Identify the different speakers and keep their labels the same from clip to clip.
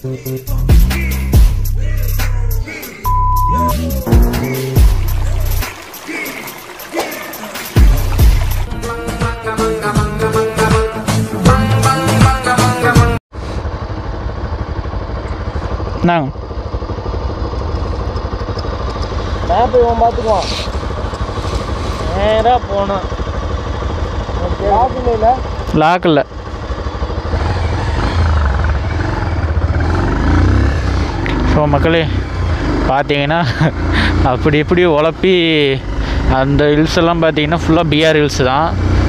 Speaker 1: நாங்க மேப் இவன் பார்த்துக்குவான். நேராக போனோம். லாக் இல்லை. ஸோ மக்களே பார்த்தீங்கன்னா அப்படி இப்படி உழப்பி அந்த ஹில்ஸ் எல்லாம் பார்த்தீங்கன்னா ஃபுல்லாக பிஆர் ஹில்ஸ் தான்.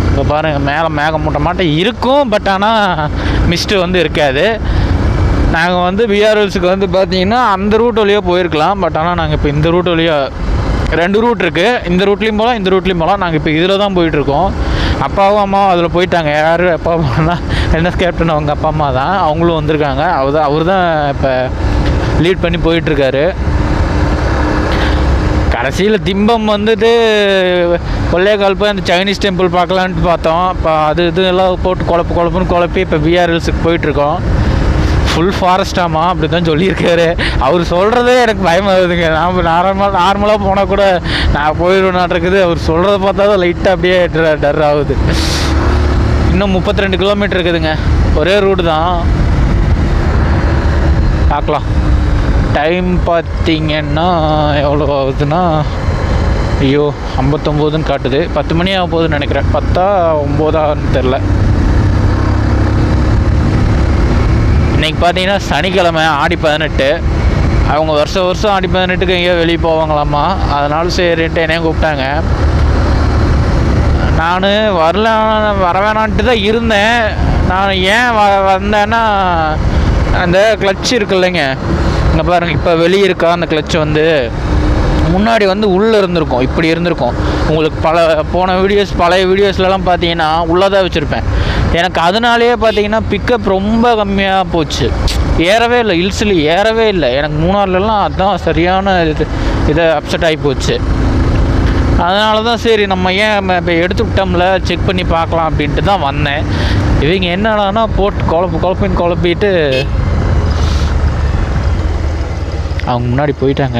Speaker 1: இப்போ பாருங்கள் மேலே மேகமூட்டமாட்டம் இருக்கும், பட் ஆனால் மிஸ்ட்டு வந்து இருக்காது. நாங்கள் வந்து பிஆர் ஹில்ஸுக்கு வந்து பார்த்தீங்கன்னா அந்த ரூட் வழியாக போயிருக்கலாம், பட் ஆனால் நாங்கள் இப்போ இந்த ரூட் வழியாக 2 ரூட் இருக்குது. இந்த ரூட்லேயும் போகலாம், இந்த ரூட்லேயும் போகலாம். நாங்கள் இப்போ இதில் தான் போயிட்டுருக்கோம். அப்பாவும் அம்மாவும் அதில் போயிட்டாங்க. யார் அப்பா அம்மானா என்எஸ் கேப்டன் அவங்க அப்பா அம்மா தான், அவங்களும் வந்திருக்காங்க. அவர் தான் இப்போ லீட் பண்ணி போயிட்டுருக்காரு. கடைசியில் திம்பம் வந்துட்டு கொள்ளையக்கால் போய் அந்த சைனீஸ் டெம்பிள் பார்க்கலான்ட்டு பார்த்தோம். இப்போ அது எல்லாம் போட்டு குழப்புன்னு குழப்பி இப்போ பிஆர் ஹில்ஸுக்கு போயிட்டுருக்கோம். ஃபுல் ஃபாரஸ்ட்டாமா அப்படி தான் சொல்லியிருக்காரு. அவர் சொல்கிறதே எனக்கு பயமாகுதுங்க. நாம் நார்மலாக போனால் கூட நான் போயிடுவேன் இருக்குது. அவர் சொல்கிறத பார்த்தா தான் லைட்டாக அப்படியே டர் ஆகுது. இன்னும் 32 கிலோமீட்டர் இருக்குதுங்க. ஒரே ரூட்டு தான். பார்க்கலாம். டைம் பார்த்திங்கன்னா எவ்வளோ ஆகுதுன்னா, ஐயோ 59ன்னு காட்டுது. 10 மணி ஆக போகுதுன்னு நினைக்கிறேன். 10ஆ 9ஆன்னு தெரில. இன்றைக்கி பார்த்தீங்கன்னா சனிக்கிழமை, ஆடி 18. அவங்க வருஷம் ஆடி 18க்கு எங்கேயோ வெளியே போவாங்களாம்மா. அதனால சரின்ட்டு என்னையும் கூப்பிட்டாங்க. நான் வர வேணான்ட்டு தான் இருந்தேன். நான் ஏன் வந்தேன்னா, அந்த கிளட்ச் இருக்கு இல்லைங்க, இங்கே பாருங்கள். இப்போ வெளியே இருக்கா அந்த கிளட்ச் வந்து முன்னாடி வந்து உள்ளே இருந்திருக்கும், இப்படி இருந்திருக்கும். உங்களுக்கு பழைய வீடியோஸ்லலாம் பார்த்தீங்கன்னா உள்ளே தான் வச்சுருப்பேன். எனக்கு அதனாலேயே பார்த்தீங்கன்னா பிக்கப் ரொம்ப கம்மியாக போச்சு. ஏறவே இல்லை, ஹில்ஸில் ஏறவே இல்லை. எனக்கு மூணார்லாம் அதுதான் சரியான இதை அப்செட் ஆகி போச்சு. அதனால தான் சரி நம்ம ஏன் இப்போ எடுத்து விட்டோம்ல, செக் பண்ணி பார்க்கலாம் அப்படின்ட்டு தான் வந்தேன். இவங்க என்னடானா போட்டு குழப்பிட்டு அவங்க முன்னாடி போயிட்டாங்க.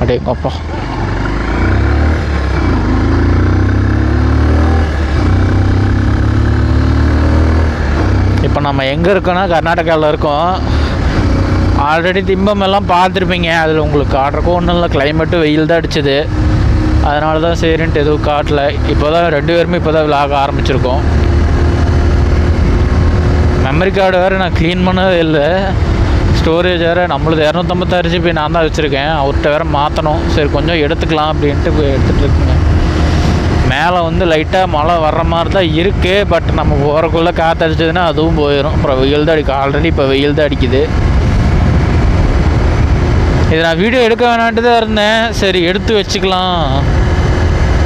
Speaker 1: அடேங்கப்பா. இப்போ நம்ம எங்கே இருக்கோன்னா கர்நாடகாவில் இருக்கோம். ஆல்ரெடி திம்பம் எல்லாம் பார்த்துருப்பீங்க. அதில் உங்களுக்கு காட்டுறக்கும் ஒன்றும் இல்லை, கிளைமேட்டு வெயில் தான் அடிச்சுது. அதனால தான் சரின்ட்டு எதுவும் காட்டல. இப்போ தான் 2 பேருமே இப்போ தான் விளாக ஆரம்பிச்சிருக்கோம். மெமரி கார்டு வேறு நான் க்ளீன் பண்ணவே இல்லை. ஸ்டோரேஜ் வேறு நம்மளது 256 GB நான் தான் வச்சுருக்கேன். அவர்கிட்ட வேறு மாற்றணும். சரி கொஞ்சம் எடுத்துக்கலாம் அப்படின்ட்டு போய் எடுத்துகிட்டு இருக்குங்க. மேலே வந்து லைட்டாக மழை வர்ற மாதிரி தான் இருக்குது. பட் நம்ம போகிறக்குள்ளே காற்றடிச்சதுன்னா அதுவும் போயிடும். அப்புறம் வெயில் தான் அடிக்கும். ஆல்ரெடி இப்போ வெயில் தான் அடிக்குது. இது நான் வீடியோ எடுக்க வேணான்ட்டு தான் இருந்தேன். சரி எடுத்து வச்சுக்கலாம்.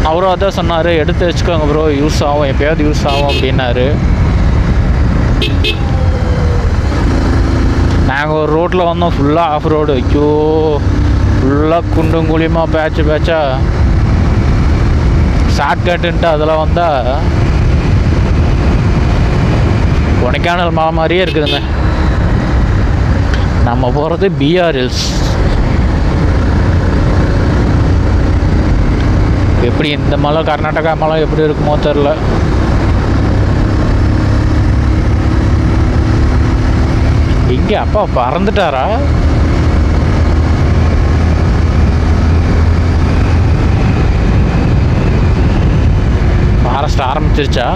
Speaker 1: அவரும் அதான் சொன்னார், எடுத்து வச்சுக்கோங்க ப்ரோ, யூஸ் ஆகும், எப்போயாவது யூஸ் ஆகும் அப்படின்னாரு. நாங்கள் ஒரு ரோட்டில் வந்தோம், ஃபுல்லாக ஆஃப் ரோடு. ஐயோ ஃபுல்லாக குண்டும் குழியமாக பேட்சா ஷார்ட்கட்டுன்ட்டு அதெல்லாம் வந்தால் கொடைக்கானல் மலை மாதிரியே இருக்குதுங்க. நம்ம போகிறது பிஆர் ஹில்ஸ். எப்படி இந்த மலை கர்நாடகா மலை எப்படி இருக்குமோ தெரில. இங்கே அப்பா பறந்துட்டாரா? ஃபாரஸ்ட் ஆரம்பிச்சிருச்சா?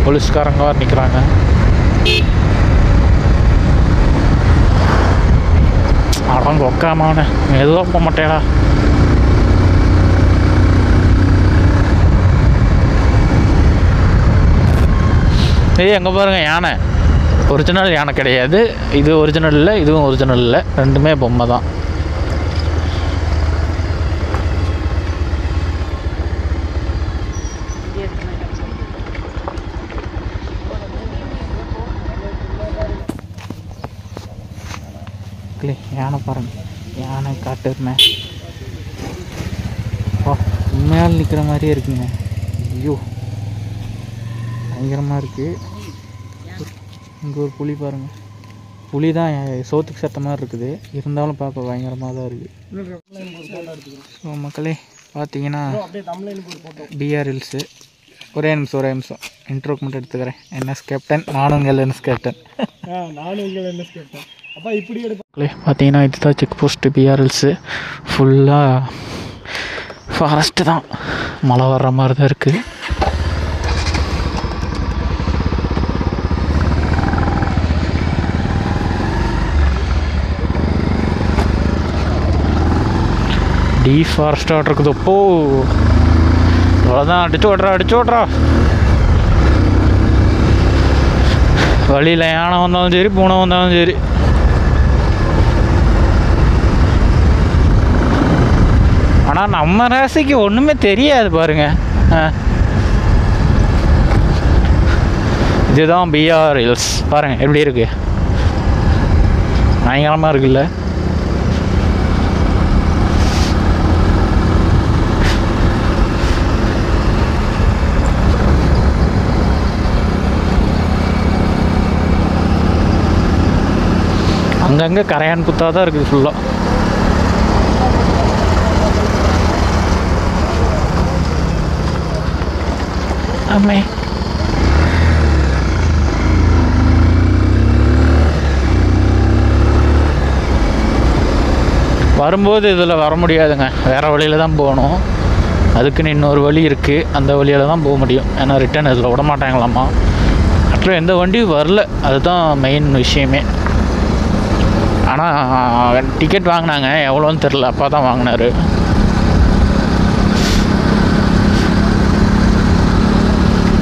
Speaker 1: போலீஸ்காரங்க வர நிற்கிறாங்க. அவங்க உக்காமான எதுவும் போக மாட்டேடா. எங்கே பாருங்கள் யானை. ஒரிஜினல் யானை கிடையாது. இது ஒரிஜினல் இல்லை, இதுவும் ஒரிஜினல் இல்லை. ரெண்டுமே பொம்மை தான். யானை பாருங்க, யானை காட்டுமே. உண்மையால் நிற்கிற மாதிரியே இருக்குங்க. ஐயோ பயங்கரமாக இருக்குது. இங்கே ஒரு புலி பாருங்கள். புலி தான் சோத்துக்கு சத்த மாதிரி இருக்குது, இருந்தாலும் பார்க்க பயங்கரமாக தான் இருக்குது. ஸோ மக்களே பார்த்தீங்கன்னா பிஆர் ஹில்ஸு. ஒரே நிமிஷம் இன்ட்ரோக்கு மட்டும் எடுத்துக்கிறேன். என்எஸ் கேப்டன், நானும் உங்கள் என்எஸ் கேப்டன். அப்போ இப்படி மக்களே பார்த்தீங்கன்னா இதுதான் செக் போஸ்ட்டு பிஆர் ஹில்ஸு. ஃபுல்லாக ஃபாரஸ்ட்டு தான், மழை வர்ற மாதிரி தான் இருக்குது. டீஃபாரஸ்டாக இருக்குது. அப்போ அவ்வளோதான், அடிச்சு ஓட்டுறா. வழியில் யானை வந்தாலும் சரி, பூனை வந்தாலும் சரி. ஆனால் நம்ம ராசிக்கு ஒன்றுமே தெரியாது பாருங்க. இதுதான் பிஆர் ஹில்ஸ் பாருங்கள் எப்படி இருக்கு, பயங்கரமாக இருக்குல்ல. அங்கங்கே கரையான் புத்தாக தான் இருக்குது ஃபுல்லாக. ஆமே வரும்போது இதில் வர முடியாதுங்க, வேறு வழியில் தான் போகணும். அதுக்குன்னு இன்னொரு வழி இருக்குது, அந்த வழியில் தான் போக முடியும். ஏன்னா ரிட்டன் இதில் விட மாட்டாங்களாம்மா. அப்புறம் எந்த வண்டியும் வரல, அதுதான் மெயின் விஷயமே. ஆனால் டிக்கெட் வாங்கினாங்க, எவ்வளோன்னு தெரில, அப்பா தான் வாங்கினார்.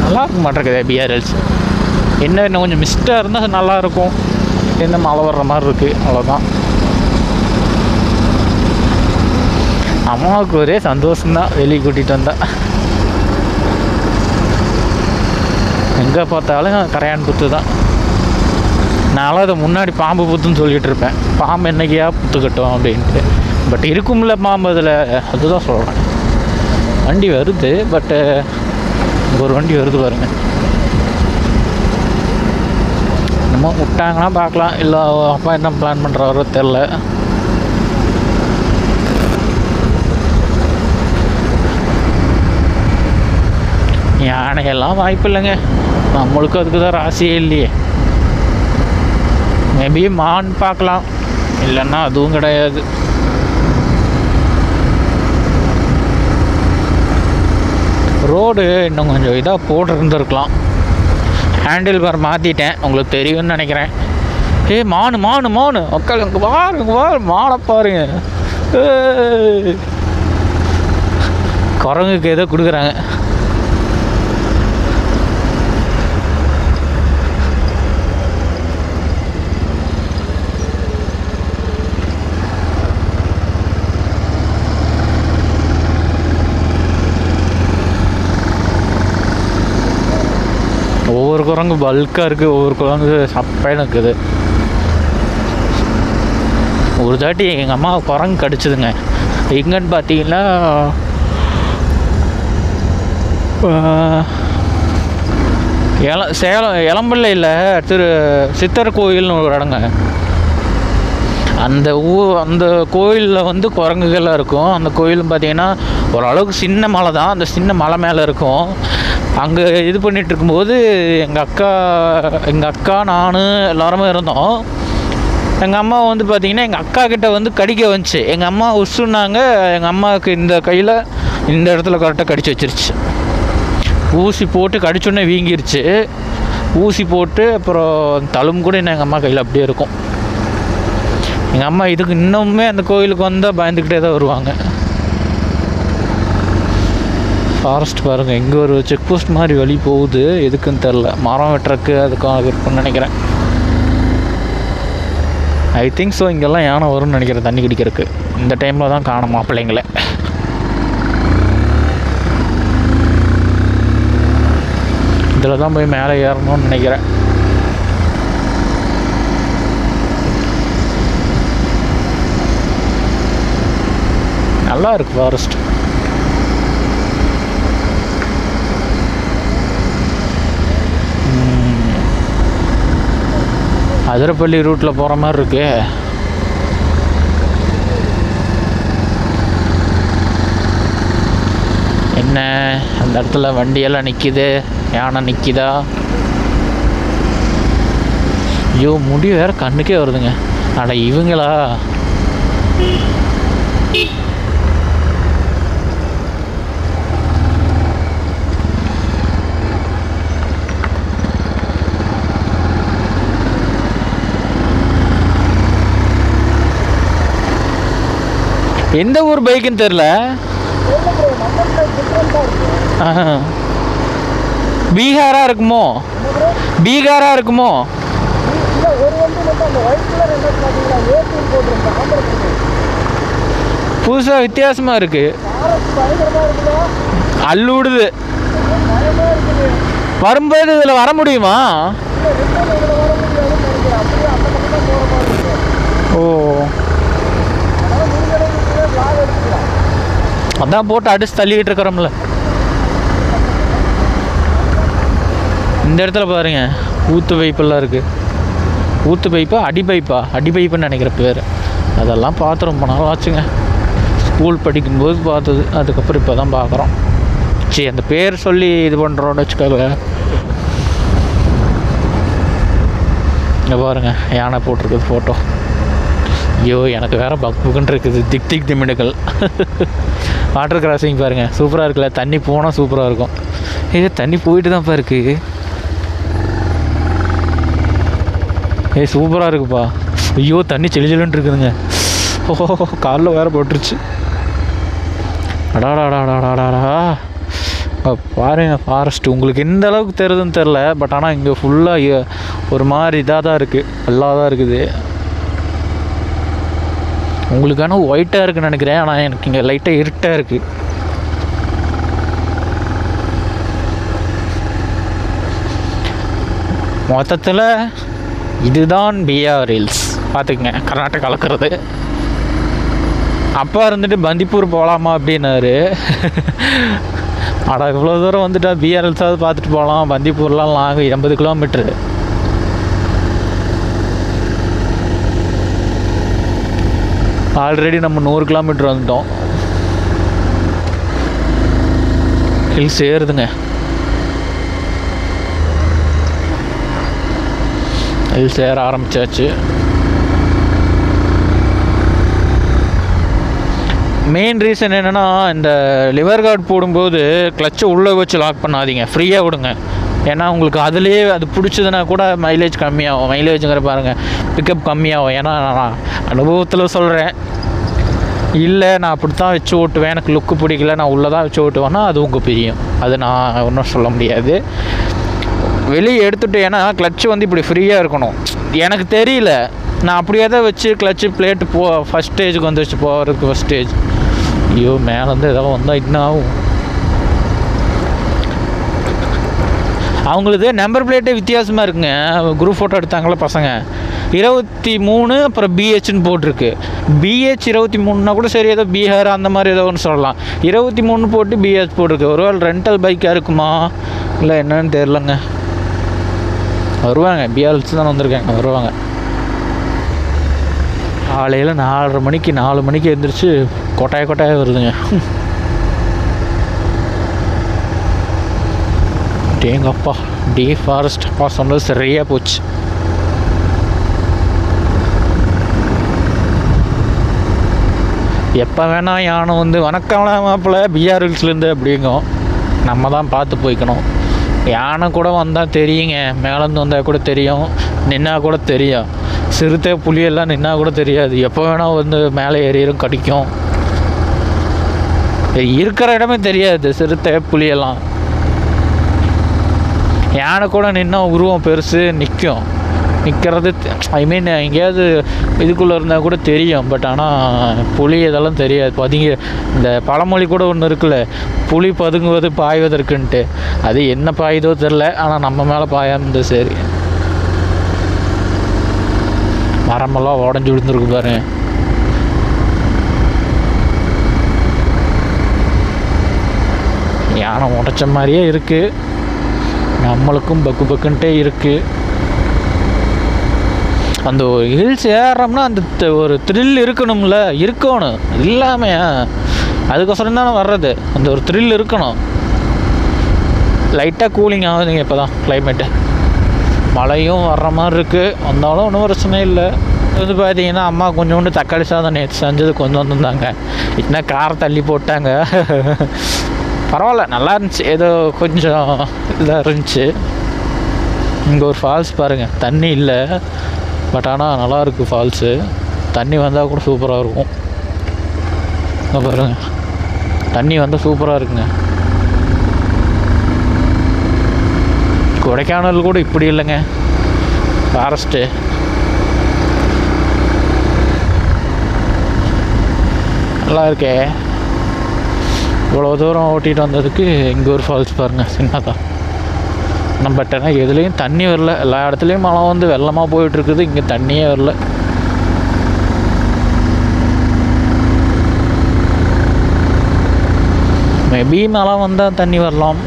Speaker 1: நல்லா இருக்க மாட்டேங்குது பிஆர் ஹில்ஸ். இன்னும் கொஞ்சம் மிஸ்டாக இருந்தால் நல்லாயிருக்கும். இந்த மழை வர்ற மாதிரி இருக்குது, அவ்வளோதான். அம்மாவுக்கு ஒரே சந்தோஷம்தான் வெளியே கூட்டிகிட்டு வந்தால். எங்கே பார்த்தாலும் கரையான் புத்து தான். நான்லாம் அதை முன்னாடி பாம்பு புத்துன்னு சொல்லிகிட்டு இருப்பேன். பாம்பு என்னைக்கியா புத்துக்கட்டும் அப்படின்ட்டு. பட் இருக்கும்ல பாம்பு அதில், அதுதான் சொல்கிறேன். வண்டி வருது, பட்டு ஒரு வண்டி வருது பாருங்கள். என்னமோ விட்டாங்கன்னா பார்க்கலாம், இல்லை அப்பா என்ன பிளான் பண்ணுறாரோ தெரில. யானையெல்லாம் வாய்ப்பு இல்லைங்க, நம்மளுக்கு அதுக்கு தான் ராசியே இல்லையே. மேபி மான் பார்க்கலாம், இல்லைன்னா அதுவும் கிடையாது. ரோடு இன்னும் கொஞ்சம் இதாக போட்டிருந்துருக்கலாம். ஹேண்டில் பார் மாற்றிட்டேன், உங்களுக்கு தெரியும்னு நினைக்கிறேன். மானு மக்கள் அங்கே பாருங்க, மானை பாருங்க. குரங்குக்கு ஏதோ கொடுக்குறாங்க. ஒவ்வொரு குரங்கு பல்காக இருக்குது, ஒவ்வொரு குரங்கு சப்பைன்னு இருக்குது. ஒரு தாட்டி எங்கள் அம்மா குரங்கு கடிச்சிதுங்க. எங்கன்னு பார்த்தீங்கன்னா சேலம் இளம்பிள்ளையில் சித்தர் கோயில்னு ஒரு இடங்க. அந்த கோயிலில் வந்து குரங்குகள்லாம் இருக்கும். அந்த கோயிலும் பார்த்தீங்கன்னா ஓரளவுக்கு சின்ன மலை தான், அந்த சின்ன மலை மேலே இருக்கும். அங்கே இது பண்ணிகிட்டு இருக்கும்போது எங்கள் அக்கா நான் எல்லாருமே இருந்தோம். எங்கள் அம்மா வந்து பார்த்திங்கன்னா எங்கள் அக்கா கிட்டே வந்து கடிக்க வந்துச்சு. எங்கள் அம்மா உசுன்னாங்க. எங்கள் அம்மாவுக்கு இந்த கையில் இந்த இடத்துல கரெக்டாக கடிச்சு வச்சிருச்சு. ஊசி போட்டு கடிச்சோன்னே வீங்கிருச்சு. ஊசி போட்டு அப்புறம் தழும்பு கூட இன்னும் எங்கள் அம்மா கையில் அப்படியே இருக்கும். எங்கள் அம்மா இதுக்கு இன்னுமே அந்த கோயிலுக்கு வந்தால் பயந்துக்கிட்டே தான் வருவாங்க. ஃபாரஸ்ட் பாருங்கள், இங்கே ஒரு செக் போஸ்ட் மாதிரி வழி போகுது, எதுக்குன்னு தெரில. மரம் வெட்டுறக்கு அதுக்காக இருக்குன்னு நினைக்கிறேன். I think so. இங்கெல்லாம் யானை வரும்னு நினைக்கிறேன் தண்ணி குடிக்கிறதுக்கு. இந்த டைமில் தான் காணும் மாப்பிள்ளைங்கள. இதில் தான் போய் மேலே ஏறணும்னு நினைக்கிறேன். நல்லா இருக்கு ஃபாரஸ்ட். அதிரப்பள்ளி ரூட்டில் போகிற மாதிரி இருக்கு. என்ன அந்த இடத்துல வண்டியெல்லாம் நிற்கிது, யானை நிற்கிதா? ஐயோ முடி வேறு கண்ணுக்கே வருதுங்க. அட இவங்களா? எந்த ஊர் பைக்குன்னு தெரில. பீகாரா இருக்குமோ? பீகாரா இருக்குமோ? புதுசாக வித்தியாசமாக இருக்கு. அல்லுடுது. வரும்போது இதில் வர முடியுமா? ஓ, அதான் போட்டு அடிச்சு தள்ளிக்கிட்டு இருக்கிறோம்ல. இந்த இடத்துல பாருங்க ஊத்து பைப்பெல்லாம் இருக்குது. ஊத்து பைப்பா அடி பைப்புன்னு நினைக்கிற பேர். அதெல்லாம் பார்த்து ரொம்ப நாள் ஆச்சுங்க. ஸ்கூல் படிக்கும்போது பார்த்தது, அதுக்கப்புறம் இப்போ தான் பார்க்குறோம். சரி, அந்த பேர் சொல்லி இது பண்ணுறோன்னு வச்சுக்கோங்க. இங்கே பாருங்கள் யானை போட்டிருக்குது ஃபோட்டோ. ஐயோ எனக்கு வேறு புக்குன்னு இருக்குது. திக் திமிடுகள். வாட்டர் கிராசிங் பாருங்கள், சூப்பராக இருக்குல்ல. தண்ணி போனால் சூப்பராக இருக்கும். தண்ணி போயிட்டு தான்ப்பா இருக்குது. சூப்பராக இருக்குப்பா. ஐயோ தண்ணி செளிச்சலுன்னு இருக்குதுங்க. ஓ காலில் வேறு போட்டுருச்சு. அடாடாடாடாடாடா பாருங்க ஃபாரஸ்ட். உங்களுக்கு எந்த அளவுக்கு தெரியுதுன்னு தெரில, பட் ஆனால் இங்கே ஃபுல்லாக ஒரு மாதிரி இதாக தான் இருக்குது, நல்லா தான் இருக்குது. உங்களுக்கான ஒயிட்டாக இருக்குன்னு நினைக்கிறேன், ஆனால் எனக்கு இங்கே லைட்டாக இருட்டாக இருக்குது. மொத்தத்தில் இதுதான் பிஆர் ஹில்ஸ். பார்த்துக்குங்க, கர்நாடகா கலக்கிறது. அப்பா இருந்துட்டு பந்திப்பூர் போகலாமா அப்படின்னாரு. ஆனால் இவ்வளோ தூரம் வந்துட்டா பிஆர் ஹில்ஸாவது பார்த்துட்டு போகலாம். பந்திப்பூர்லாம் லாங் 80 கிலோமீட்ரு. ஆல்ரெடி நம்ம 100 கிலோமீட்டர் வந்துட்டோம். ஹில்ஸ் ஏறுதுங்க. ஹில்ஸ் ஏற ஆரம்பித்தாச்சு. மெயின் ரீசன் என்னென்னா, இந்த லிவர் கார்டு போடும்போது கிளச்சை உள்ளே வச்சு லாக் பண்ணாதீங்க, ஃப்ரீயாக விடுங்க. ஏன்னா உங்களுக்கு அதுலேயே அது பிடிச்சதுன்னா கூட மைலேஜ் கம்மியாகும். மைலேஜுங்கிற பாருங்கள், பிக்கப் கம்மியாகும். ஏன்னா நான் அனுபவத்தில் சொல்கிறேன். இல்லை நான் அப்படி தான் வச்சு ஓட்டுவேன், எனக்கு லுக்கு பிடிக்கல, நான் உள்ளே தான் வச்சு ஓட்டுவேன்னா அது உங்கள் பிரியும். அது நான் ஒன்றும் சொல்ல முடியாது. வெளியே எடுத்துகிட்டு, ஏன்னா கிளச்சு வந்து இப்படி ஃப்ரீயாக இருக்கணும். எனக்கு தெரியல, நான் அப்படியே தான் வச்சு கிளச்சு பிளேட்டு ஃபஸ்ட் ஸ்டேஜுக்கு வந்துச்சு போகிறதுக்கு. ஃபஸ்ட் ஸ்டேஜ் ஐயோ மேலேருந்து எதாவது வந்தால் இன்னும் ஆகும். அவங்களுக்கு நம்பர் பிளேட்டே வித்தியாசமாக இருக்குங்க. குரூப் ஃபோட்டோ எடுத்தாங்களே பசங்க, 23 அப்புறம் பிஹெச்னு போட்டிருக்கு. பிஹெச் 23னா கூட சரி, ஏதோ பீகார் அந்த மாதிரி ஏதோ ஒன்று சொல்லலாம். 23 போட்டு பிஹெச் போட்டிருக்கு. ஒருவேளை ரெண்டல் பைக்காக இருக்குமா இல்லை என்னன்னு தெரிலங்க. வருவாங்க, பிஆர்எல்ஸ் தான் வந்திருக்காங்க, வருவாங்க. காலையில் 4 மணிக்கு எழுந்திரிச்சு கொட்டாய வருதுங்க. டேங்கப்பா, டே ஃபாரஸ்ட் அப்பா சொன்னது சரியாக போச்சு. எப்போ வேணால் யானை வந்து வணக்கம் மாப்பிள்ள பிஆர் ஹில்ஸ்லேருந்து அப்படிங்கும். நம்ம தான் பார்த்து போய்க்கணும். யானை கூட வந்தால் தெரியுங்க, மேலேருந்து வந்தால் கூட தெரியும், நின்னா கூட தெரியும். சிறுத்தை புலியெல்லாம் நின்னா கூட தெரியாது, எப்போ வேணால் வந்து மேலே ஏறிடும், கடிக்கும். இருக்கிற இடமே தெரியாது சிறுத்தை புலியெல்லாம். யானை கூட நின்னா உருவம் பெருசு நிற்கும். நிற்கிறது ஐ மீன் எங்கேயாவது இதுக்குள்ளே இருந்தால் கூட தெரியும். பட் ஆனால் புலி இதெல்லாம் தெரியாது. இந்த பழமொழி கூட ஒன்று இருக்குல்ல, புலி பதுங்குவது பாய்வதற்குன்ட்டு. அது என்ன பாயுதோ தெரில, ஆனால் நம்ம மேலே பாயாமது சரி. மரமெல்லாம் உடஞ்சி விழுந்துருக்கு பாருங்க. யானை உடைச்ச மாதிரியே இருக்குது, நம்மளுக்கும் பக்குன்ட்டே இருக்குது. அந்த ஒரு ஹில்ஸ் ஏறுறோம்னா அந்த ஒரு த்ரில் இருக்கணும்ல, இருக்கணும் இல்லாமையா அதுக்கோசரம் தானே வர்றது. அந்த ஒரு த்ரில் இருக்கணும். லைட்டாக கூலிங் ஆகுதுங்க இப்போ தான் கிளைமேட்டு. மழையும் வர்ற மாதிரி இருக்குது, வந்தாலும் ஒன்றும் பிரச்சனை இல்லை. வந்து பார்த்தீங்கன்னா அம்மா கொஞ்சோண்டு தக்காளி சாதம் நேற்று செஞ்சது கொஞ்சம் வந்துருந்தாங்க. இன்னும் காரம் தள்ளி போட்டாங்க. பரவாயில்ல, நல்லா இருந்துச்சு, ஏதோ கொஞ்சம் இதாக இருந்துச்சு. இங்கே ஒரு ஃபால்ஸ் பாருங்கள், தண்ணி இல்லை பட் ஆனால் நல்லாயிருக்கு ஃபால்ஸு. தண்ணி வந்தால் கூட சூப்பராக இருக்கும். இங்கே பாருங்கள், தண்ணி வந்தால் சூப்பராக இருக்குங்க. கொடைக்கானல் கூட இப்படி இல்லைங்க, ஃபாரஸ்ட்டு. நல்லா இருக்கே. இவ்வளோ தூரம் ஓட்டிகிட்டு வந்ததுக்கு இங்கே ஒரு ஃபால்ஸ் பாருங்கள், சின்னதாக. நம்ம பட் ஆனால் எதுலேயும் தண்ணி வரல. எல்லா இடத்துலையும் மழை வந்து வெள்ளமாக போயிட்டுருக்குது, இங்கே தண்ணியே வரல. மேபி மழை வந்தால் தண்ணி வரலாம்.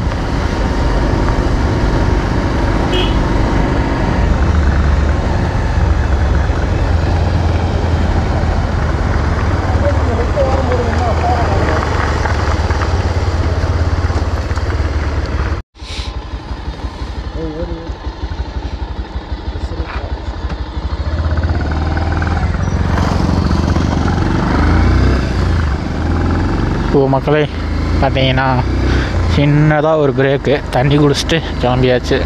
Speaker 1: மக்களே பார்த்தீங்கன்னா சின்னதாக ஒரு பிரேக்கு, தண்ணி குடிச்சிட்டு கிளம்பியாச்சு.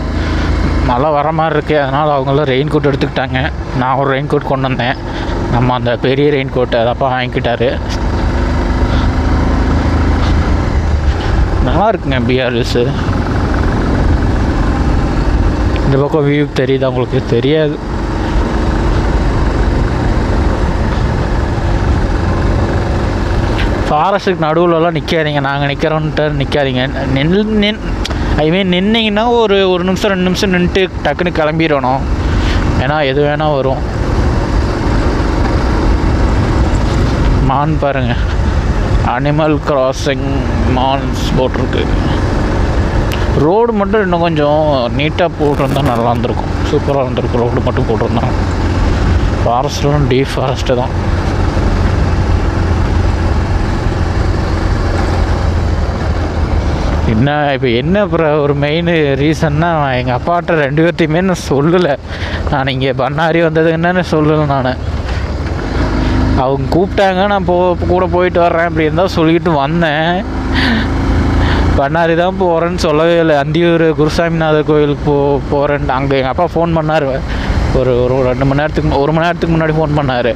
Speaker 1: மழை வர மாதிரி இருக்குது, அதனால் அவங்களும் ரெயின் கோட் எடுத்துக்கிட்டாங்க. நான் ஒரு ரெயின் கோட் கொண்டு வந்தேன். நம்ம அந்த பெரிய ரெயின் கோட்டை அதப்பா வாங்கிக்கிட்டாரு. நல்லா இருக்குங்க பிஆர் ஹில்ஸு. இந்த பக்கம் வியூ தெரியுது, அவங்களுக்கு தெரியாது. ஃபாரஸ்ட்டுக்கு நடுவிலலாம் நிற்காதீங்க, நாங்கள் நிற்கிறோன்ட்டு நிற்காதீங்க. நின்னீங்கன்னா ஒரு நிமிஷம் 2 நிமிஷம் நின்றுட்டு டக்குன்னு கிளம்பிடணும். ஏன்னா எது வேணால் வரும். மான் பாருங்கள், அனிமல் கிராசிங் மான்ஸ் போட்டிருக்கு. ரோடு மட்டும் இன்னும் கொஞ்சம் நீட்டாக போட்டிருந்தா நல்லா இருந்திருக்கும், சூப்பராக இருந்திருக்கும். ரோடு மட்டும் போட்டிருந்தான். ஃபாரஸ்ட்லாம் டீப் ஃபாரஸ்ட்டு தான். என்ன இப்போ என்ன அப்புறம் ஒரு மெயின் ரீசன்னா, எங்கள் அப்பாட்ட 2 பேர்த்தையுமே நான் சொல்லலை. நான் இங்கே பண்ணாரி வந்தது என்னன்னு சொல்லலை. நான் அவங்க கூப்பிட்டாங்க, நான் கூட போயிட்டு வர்றேன் அப்படி இருந்தால் சொல்லிக்கிட்டு வந்தேன். பண்ணாரி தான் போகிறேன்னு சொல்லவே இல்லை. அந்தியூர் குருசாமிநாதர் கோயிலுக்கு போகிறேன். அங்கே எங்கள் அப்பா ஃபோன் பண்ணார். ஒரு 2 மணி நேரத்துக்கு 1 மணி நேரத்துக்கு முன்னாடி ஃபோன் பண்ணார்.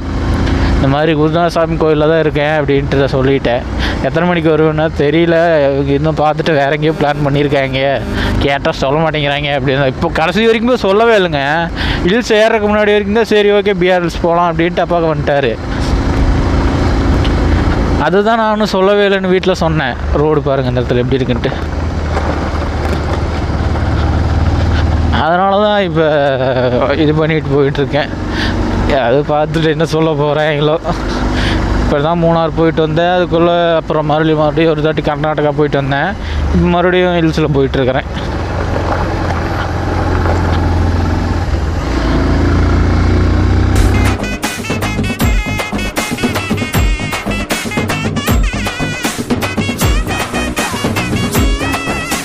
Speaker 1: இந்த மாதிரி குருநாதசாமி கோயிலில் தான் இருக்கேன் அப்படின்ட்டு சொல்லிட்டேன். எத்தனை மணிக்கு வருவேன்னா தெரியல, இன்னும் பார்த்துட்டு வேற எங்கேயோ பிளான் பண்ணியிருக்காங்க, கேட்டால் சொல்ல மாட்டேங்கிறாங்க அப்படின்னு. இப்போ கடைசி வரைக்கும் போய் சொல்லவே இல்லைங்க. ஹில்ஸ் ஏறதுக்கு முன்னாடி வரைக்கும் தான் சரி ஓகே பிஆர் ஹில்ஸ் போகலாம் அப்படின்ட்டு அப்பா வந்துட்டார். அதுதான் நானும் சொல்லவே இல்லைன்னு வீட்டில் சொன்னேன். ரோடு பாருங்கள் இந்த இடத்துல எப்படி இருக்குன்ட்டு. அதனால தான் இப்போ இது பண்ணிட்டு போயிட்டுருக்கேன். அது பார்த்துட்டு என்ன சொல்ல போகிறேங்களோ. இப்போ தான் மூணார் போயிட்டு வந்தேன். அதுக்குள்ளே அப்புறம் மறுபடியும் ஒரு தாட்டி கர்நாடகா போயிட்டு வந்தேன். இப்போ மறுபடியும் ஹில்ஸில் போயிட்டுருக்கிறேன்.